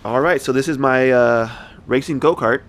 Alright, so this is my racing go-kart,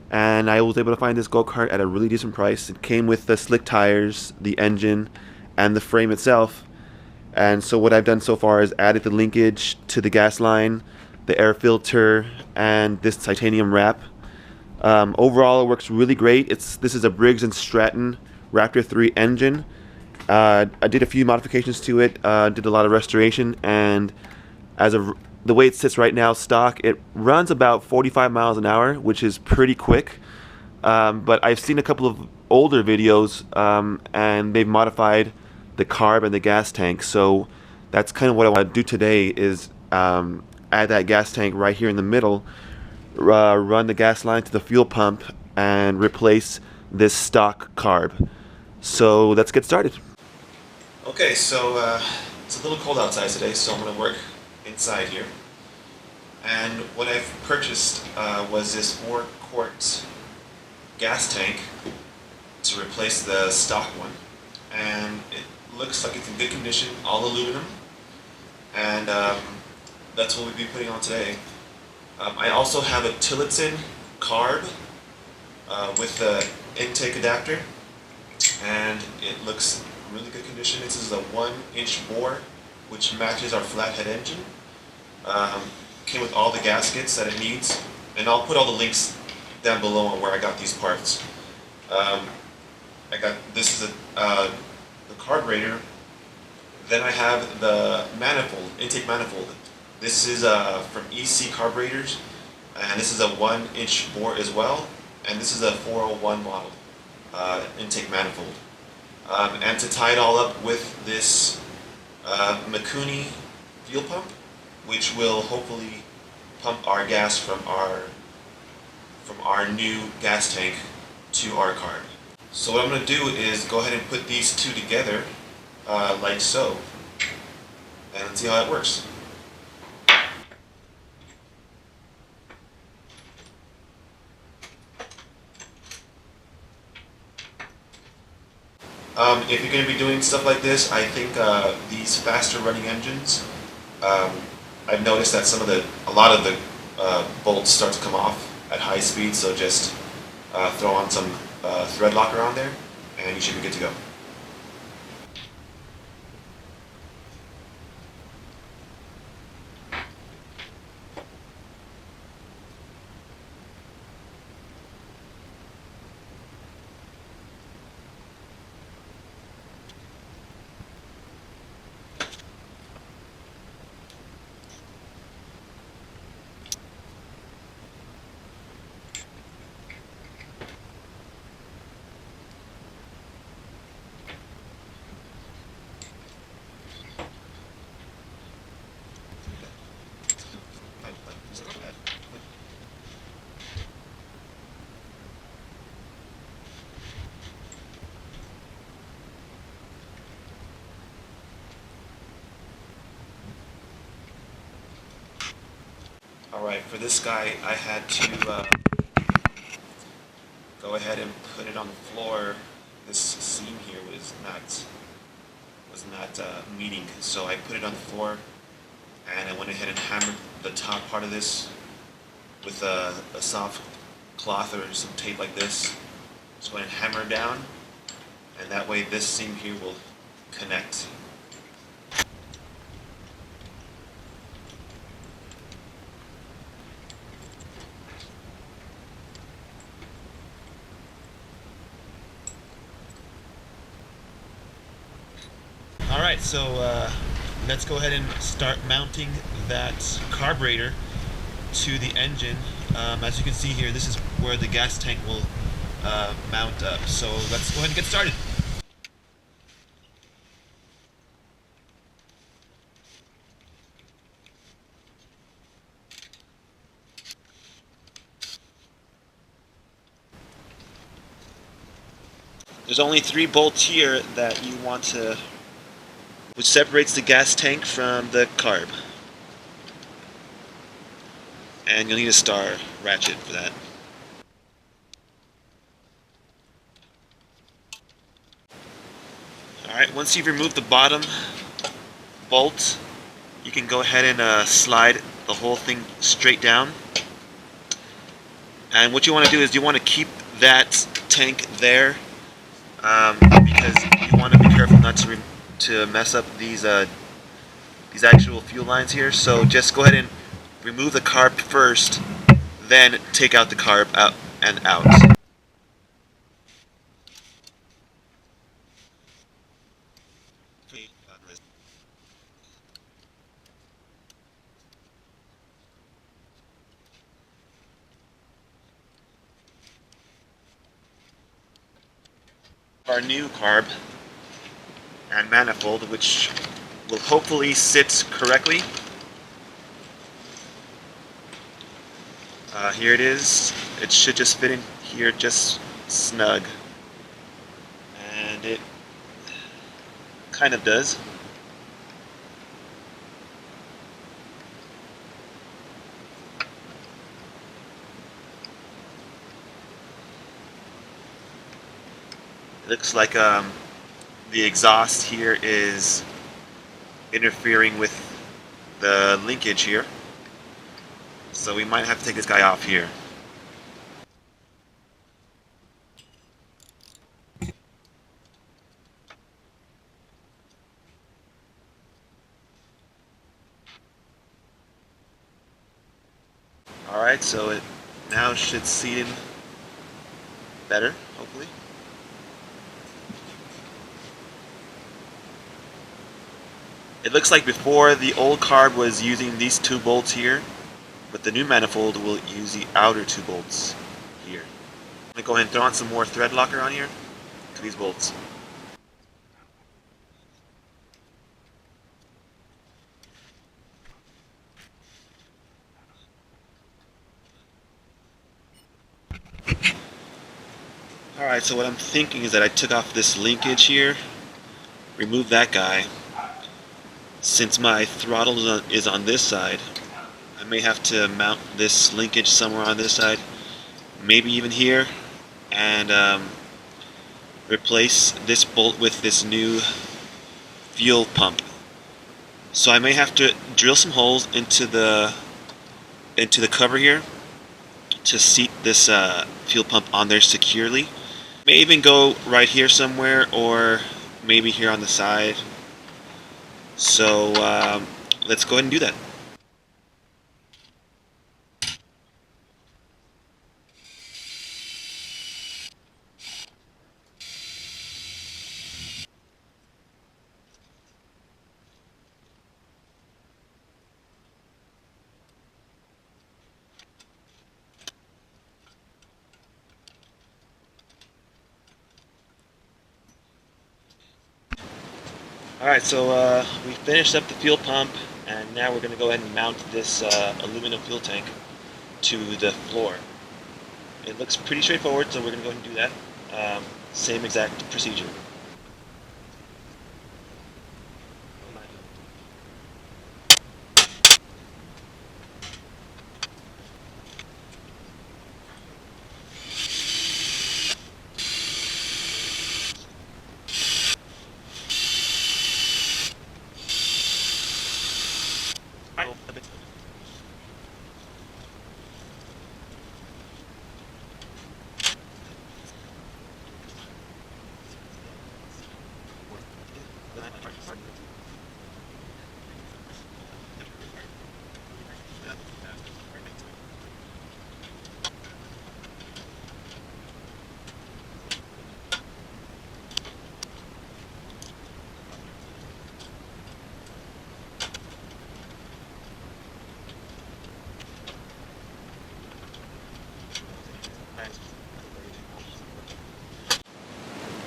and I was able to find this go-kart at a really decent price. It came with the slick tires, the engine, and the frame itself. And so what I've done so far is added the linkage to the gas line, the air filter, and this titanium wrap. Overall, it works really great. This is a Briggs Stratton Raptor 3 engine. I did a few modifications to it, did a lot of restoration, and as of the way it sits right now, stock, it runs about 45 miles an hour, which is pretty quick. But I've seen a couple of older videos, and they've modified the carb and the gas tank. So that's kind of what I want to do today is add that gas tank right here in the middle, run the gas line to the fuel pump, and replace this stock carb. So let's get started. Okay, so it's a little cold outside today, so I'm going to work inside here. And what I've purchased was this 4-quart gas tank to replace the stock one. And it looks like it's in good condition, all aluminum. And that's what we'll be putting on today. I also have a Tillotson Carb with the intake adapter. And it looks in really good condition. This is a 1-inch bore, which matches our flathead engine. Came with all the gaskets that it needs, and I'll put all the links down below on where I got these parts. This is the carburetor. Then I have the manifold, intake manifold. This is from EC carburetors, and this is a 1-inch bore as well, and this is a 401 model intake manifold. And to tie it all up with this Mikuni fuel pump, which will hopefully pump our gas from our new gas tank to our carb. So what I'm going to do is go ahead and put these two together like so, and let's see how it works. If you're going to be doing stuff like this, I think these faster running engines, I've noticed that a lot of the bolts start to come off at high speed, so just throw on some thread locker on there, and you should be good to go. Alright, for this guy, I had to go ahead and put it on the floor. This seam here was not meeting, so I put it on the floor, and I went ahead and hammered the top part of this with a soft cloth or some tape like this. Just went and hammer down, and that way this seam here will connect. Alright, so let's go ahead and start mounting that carburetor to the engine. As you can see here, this is where the gas tank will mount up. So let's go ahead and get started. There's only 3 bolts here that you want to, which separates the gas tank from the carb. And you'll need a star ratchet for that. Alright, once you've removed the bottom bolt, you can go ahead and slide the whole thing straight down. And what you want to do is you want to keep that tank there, because you want to be careful not to mess up these actual fuel lines here. So just go ahead and remove the carb first, then take out the carb out and out. Our new carb and manifold, which will hopefully sit correctly. Here it is. It should just fit in here just snug. And it kind of does. It looks like the exhaust here is interfering with the linkage here. So we might have to take this guy off here. Alright, so it now should seat in better, hopefully. It looks like before the old carb was using these two bolts here, but the new manifold will use the outer two bolts here. I'm going to go ahead and throw on some more thread locker on here to these bolts. Alright, so what I'm thinking is that I took off this linkage here, removed that guy. Since my throttle is on this side, I may have to mount this linkage somewhere on this side, maybe even here, and replace this bolt with this new fuel pump. So I may have to drill some holes into the cover here to seat this fuel pump on there securely. May even go right here somewhere, or maybe here on the side. So let's go ahead and do that. Alright, so we finished up the fuel pump, and now we're going to go ahead and mount this aluminum fuel tank to the floor. It looks pretty straightforward, so we're going to go ahead and do that. Same exact procedure.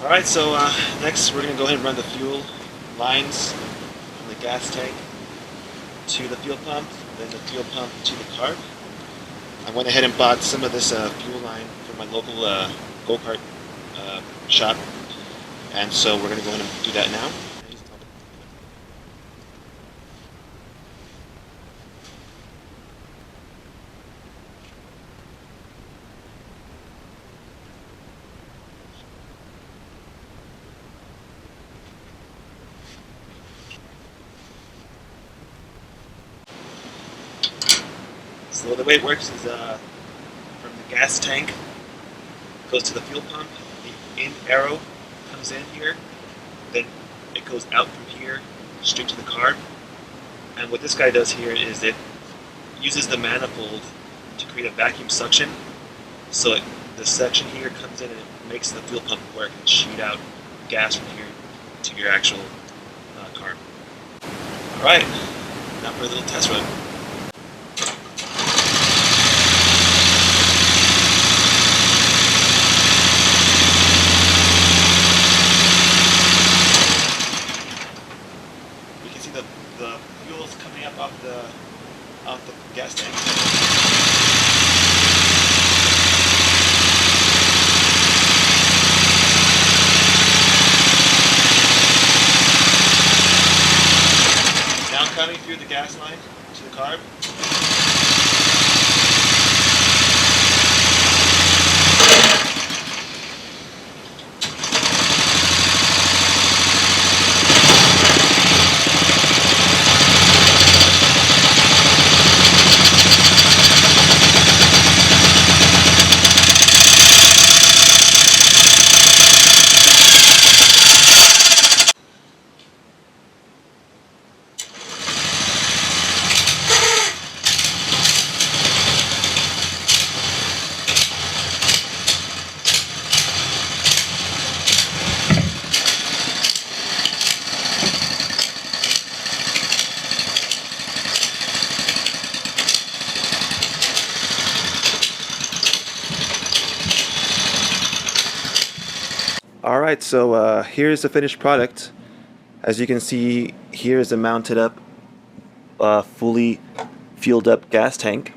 Alright, so next we're going to go ahead and run the fuel lines from the gas tank to the fuel pump, then the fuel pump to the carb. I went ahead and bought some of this fuel line from my local Go Kart shop, and so we're going to go ahead and do that now. So the way it works is from the gas tank goes to the fuel pump. The in arrow comes in here, then it goes out from here straight to the carb. And what this guy does here is it uses the manifold to create a vacuum suction. So the suction here comes in and it makes the fuel pump work and shoot out gas from here to your actual carb. Alright, now for a little test run. You can see the fuel's coming up off the gas tank. Coming through the gas line to the carb. Alright, so here's the finished product. As you can see, here is a mounted up, fully fueled up gas tank,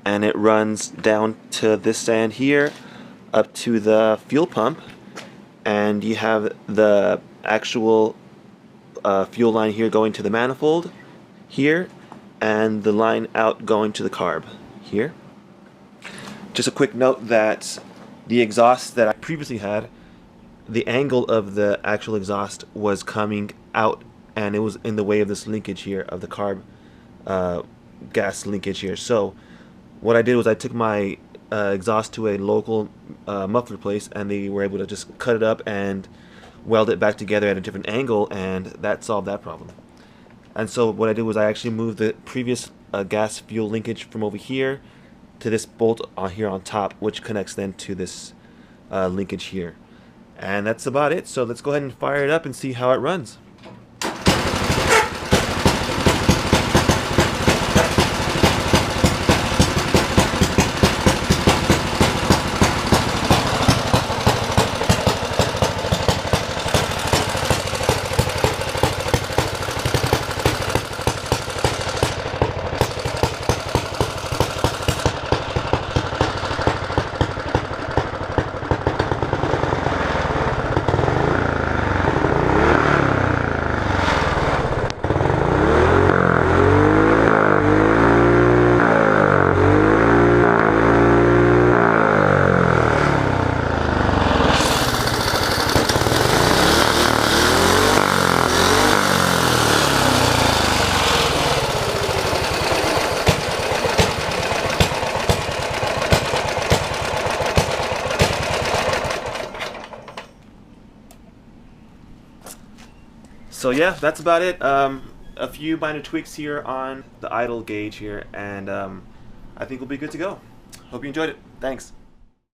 and it runs down to this stand here, up to the fuel pump, and you have the actual fuel line here going to the manifold here, and the line out going to the carb here. Just a quick note that the exhaust that I previously had, the angle of the actual exhaust was coming out and it was in the way of this linkage here of the carb gas linkage here. So what I did was I took my exhaust to a local muffler place, and they were able to just cut it up and weld it back together at a different angle, and that solved that problem. And so what I did was I actually moved the previous gas fuel linkage from over here to this bolt on here on top, which connects then to this linkage here. And that's about it. So let's go ahead and fire it up and see how it runs. So yeah, that's about it. A few minor tweaks here on the idle gauge here, and I think we'll be good to go. Hope you enjoyed it. Thanks.